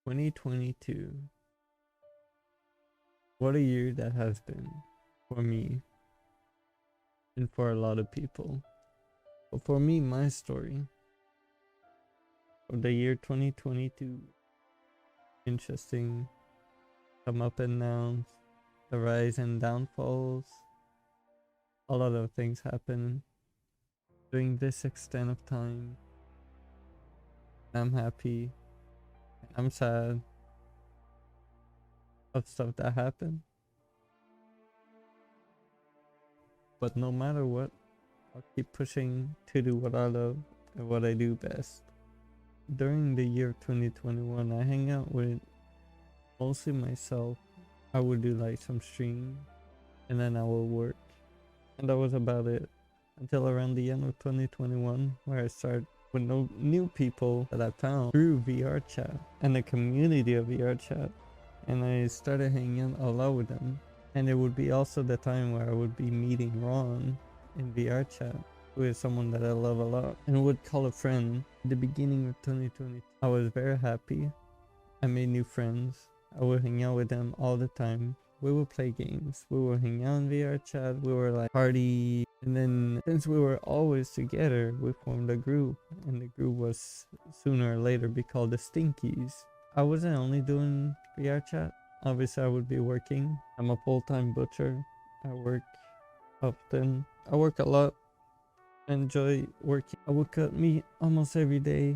2022. What a year that has been for me and for a lot of people. But for me, my story of the year 2022, interesting, some up and downs, the rise and downfalls. A lot of things happen during this extent of time. I'm happy, I'm sad of stuff that happened. But no matter what, I'll keep pushing to do what I love and what I do best. During the year 2021, I hang out with mostly myself. I would do like some stream and then I will work. And that was about it until around the end of 2021, where I started with no new people that I found through VR chat and the community of VR chat. And I started hanging out a lot with them. And it would be also the time where I would be meeting Ron in VR chat, who is someone that I love a lot, and would call a friend. At the beginning of 2020, I was very happy. I made new friends. I would hang out with them all the time. We would play games. We would hang out in VR chat. We were like party. And then since we were always together, we formed a group. And the group was sooner or later be called the Stinkies. I wasn't only doing VR chat. Obviously, I would be working. I'm a full-time butcher. I work often. I work a lot. I enjoy working. I would cut meat almost every day.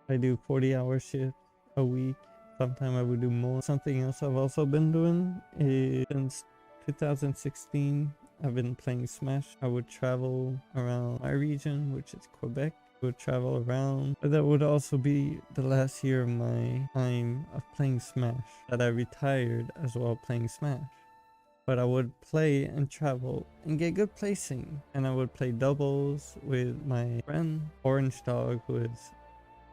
I do 40-hour shifts a week. Sometimes I would do more. Something else I've also been doing is since 2016, I've been playing Smash. I would travel around my region, which is Quebec. I would travel around. But that would also be the last year of my time of playing Smash, that I retired as well playing Smash. But I would play and travel and get good placing. And I would play doubles with my friend Orange Dog, who is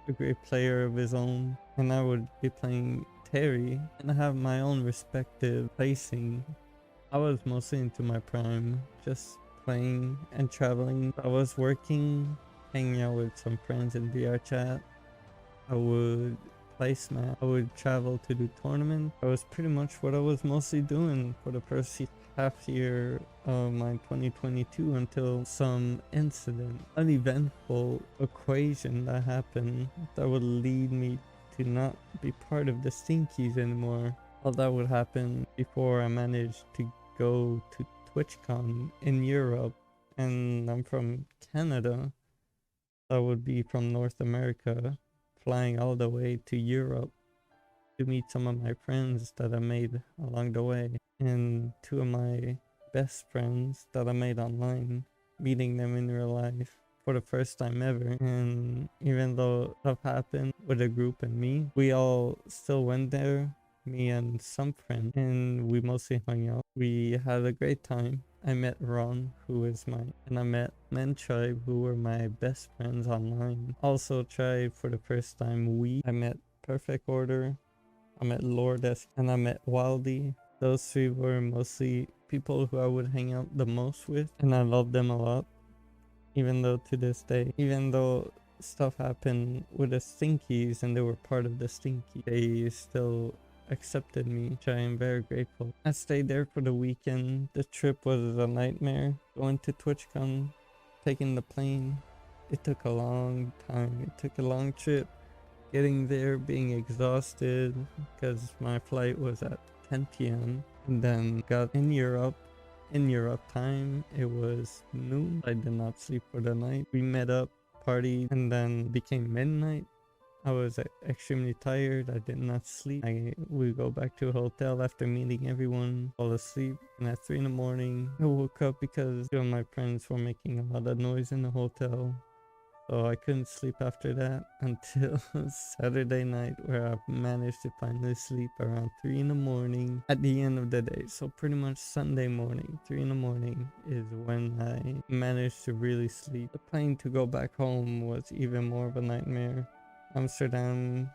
a great player of his own, and I would be playing Terry and have my own respective placing. I was mostly into my prime, just playing and traveling. I was working, hanging out with some friends in VR chat. I would play Smash. I would travel to do tournaments. That was pretty much what I was mostly doing for the first half year of my 2022 until some incident, uneventful equation that happened that would lead me to not be part of the Stinkies anymore. All that would happen before I managed to go to TwitchCon in Europe, and I'm from Canada. I would be from North America, flying all the way to Europe to meet some of my friends that I made along the way, and two of my best friends that I made online, meeting them in real life for the first time ever. And even though stuff happened with the group and me, we all still went there, me and some friends, and we mostly hung out. We had a great time. I met Ron, who is and I met Men Tribe, who were my best friends online. Also tried for the first time I met Perfect Order, I met Lourdes, and I met Wildy. Those three were mostly people who I would hang out the most with, and I loved them a lot. Even though to this day, even though stuff happened with the Stinkies and they were part of the Stinky, they still accepted me, which I am very grateful. I stayed there for the weekend. The trip was a nightmare. Going to TwitchCon, taking the plane, it took a long time. It took a long trip. Getting there, being exhausted because my flight was at 10 p.m. and then got in Europe. In Europe time, it was noon. I did not sleep for the night. We met up, partied, and then became midnight. I was extremely tired. I did not sleep. We go back to a hotel after meeting everyone, fall asleep, and at 3 in the morning, I woke up because two of my friends were making a lot of noise in the hotel. So I couldn't sleep after that until Saturday night, where I managed to finally sleep around 3 in the morning at the end of the day. So pretty much Sunday morning, 3 in the morning is when I managed to really sleep. The plane to go back home was even more of a nightmare. Amsterdam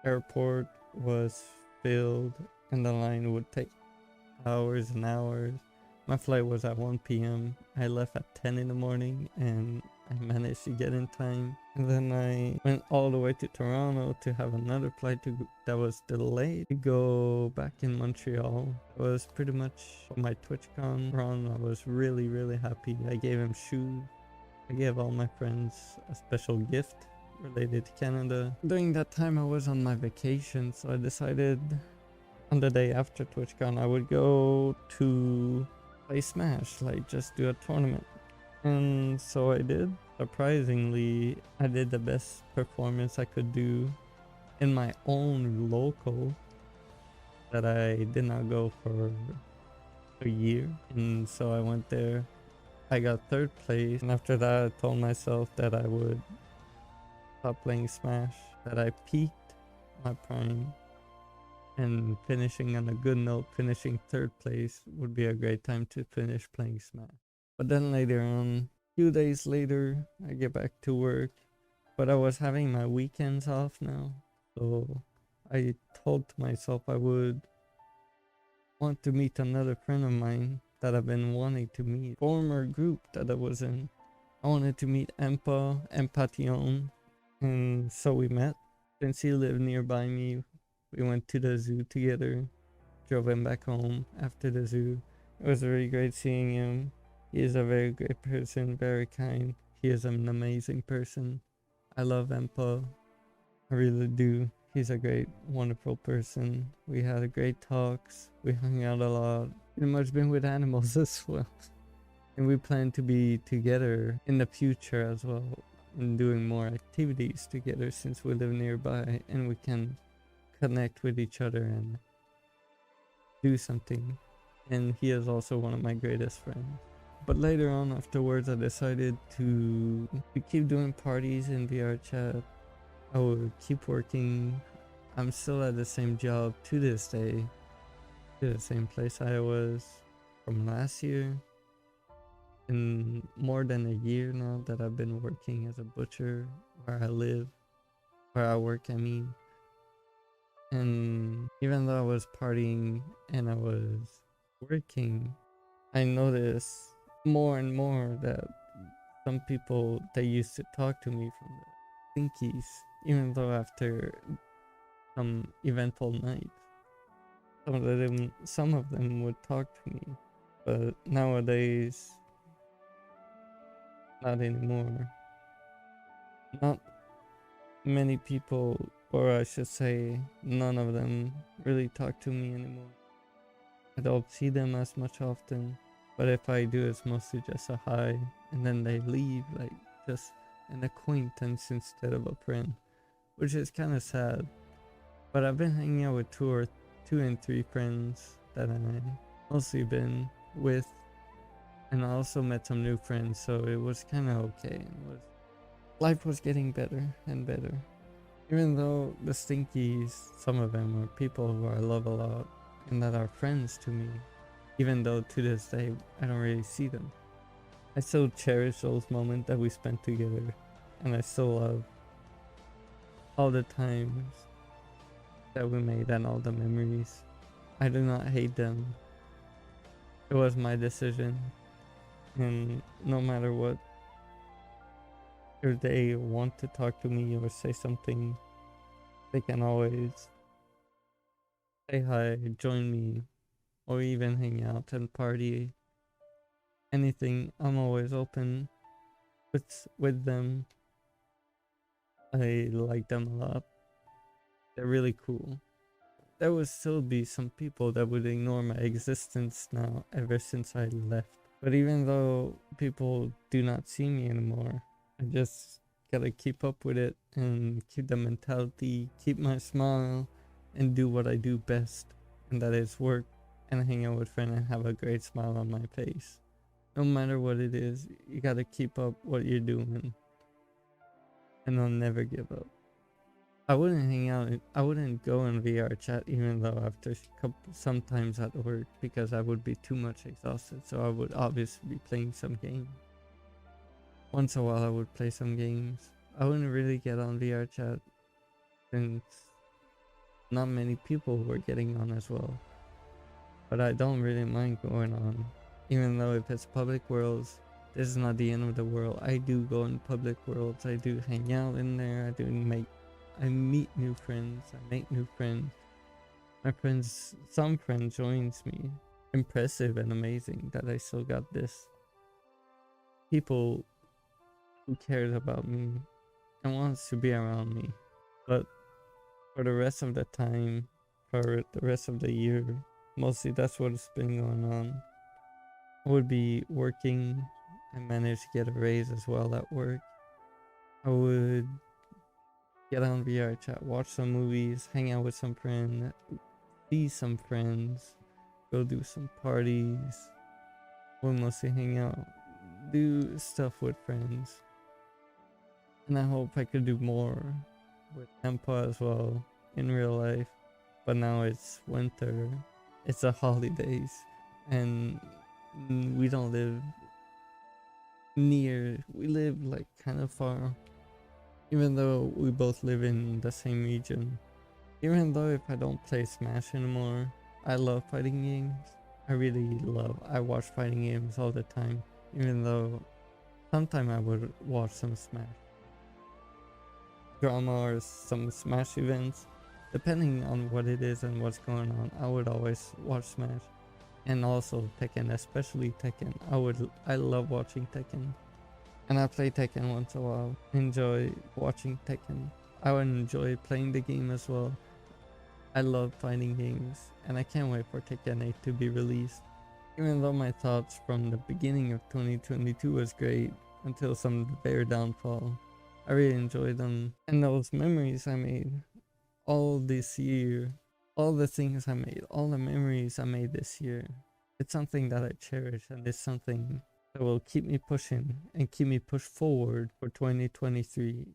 airport was filled and the line would take hours and hours. My flight was at 1 p.m. I left at 10 in the morning and I managed to get in time. And then I went all the way to Toronto to have another flight that was delayed to go back in Montreal. It was pretty much my TwitchCon run. I was really, really happy. I gave him shoes. I gave all my friends a special gift related to Canada. During that time I was on my vacation, so I decided on the day after TwitchCon I would go to play Smash, like just do a tournament. And so I did. Surprisingly, I did the best performance I could do in my own local that I did not go for a year. And so I went there. I got third place, and after that I told myself that I would stop playing Smash, that I peaked my prime, and finishing on a good note, finishing third place would be a great time to finish playing Smash. But then later on, few days later, I get back to work, but I was having my weekends off now, so I told myself I would want to meet another friend of mine that I've been wanting to meet, former group that I was in. I wanted to meet Empation, and so we met. Since he lived nearby me, we went to the zoo together, drove him back home after the zoo. It was very great seeing him. He is a very great person, very kind. He is an amazing person. I love Empa. I really do. He's a great, wonderful person. We had great talks. We hung out a lot. Pretty much been with animals as well. And we plan to be together in the future as well, and doing more activities together since we live nearby and we can connect with each other and do something. And he is also one of my greatest friends. But later on afterwards I decided to keep doing parties in VR chat. I would keep working. I'm still at the same job to this day, to the same place I was from last year. In more than a year now that I've been working as a butcher where I live, where I work I mean. And even though I was partying and I was working, I noticed more and more that some people that used to talk to me from the Stinkies, even though after some eventful nights, some of them would talk to me, but nowadays, not anymore. Not many people, or I should say, none of them really talk to me anymore. I don't see them as much often, but if I do, it's mostly just a hi, and then they leave, like just an acquaintance instead of a friend, which is kind of sad. But I've been hanging out with two and three friends that I mostly been with, and I also met some new friends, so it was kind of okay. Life was getting better and better. Even though the Stinkies, some of them are people who I love a lot and that are friends to me, even though to this day I don't really see them. I still cherish those moments that we spent together, and I still love all the times that we made and all the memories. I do not hate them. It was my decision, and no matter what, if they want to talk to me or say something, they can always say hi, join me, or even hang out and party. Anything, I'm always open with them. I like them a lot. They're really cool. There will still be some people that would ignore my existence now ever since I left. But even though people do not see me anymore, I just gotta keep up with it and keep the mentality, keep my smile, and do what I do best, and that is work and hang out with friends and have a great smile on my face. No matter what it is, you gotta keep up what you're doing, and I'll never give up. I wouldn't go in VR chat even though after sometimes at work, because I would be too much exhausted, so I would obviously be playing some games. Once in a while I would play some games. I wouldn't really get on VR chat since not many people were getting on as well. But I don't really mind going on, even though if it's public worlds, this is not the end of the world. I do go in public worlds. I do hang out in there. I meet new friends. I make new friends. Some friends joins me. Impressive and amazing that I still got this. People who cares about me and wants to be around me. But for the rest of the time, for the rest of the year, mostly that's what's been going on. I would be working. I managed to get a raise as well at work. I would get on VR chat, watch some movies, hang out with some friends, see some friends, go do some parties. We'll mostly hang out, do stuff with friends. And I hope I could do more with Tempa as well in real life. But now it's winter, it's the holidays, and we don't live near, we live like kind of far. Even though we both live in the same region. Even though if I don't play Smash anymore, I love fighting games. I watch fighting games all the time. Even though sometime I would watch some Smash drama or some Smash events. Depending on what it is and what's going on, I would always watch Smash. And also Tekken, especially Tekken. I love watching Tekken. And I play Tekken once in a while. Enjoy watching Tekken. I would enjoy playing the game as well. I love fighting games, and I can't wait for Tekken 8 to be released. Even though my thoughts from the beginning of 2022 was great, until some bare downfall, I really enjoyed them. And those memories I made all this year, all the things I made, all the memories I made this year, it's something that I cherish, and it's something that will keep me pushing and keep me pushed forward for 2023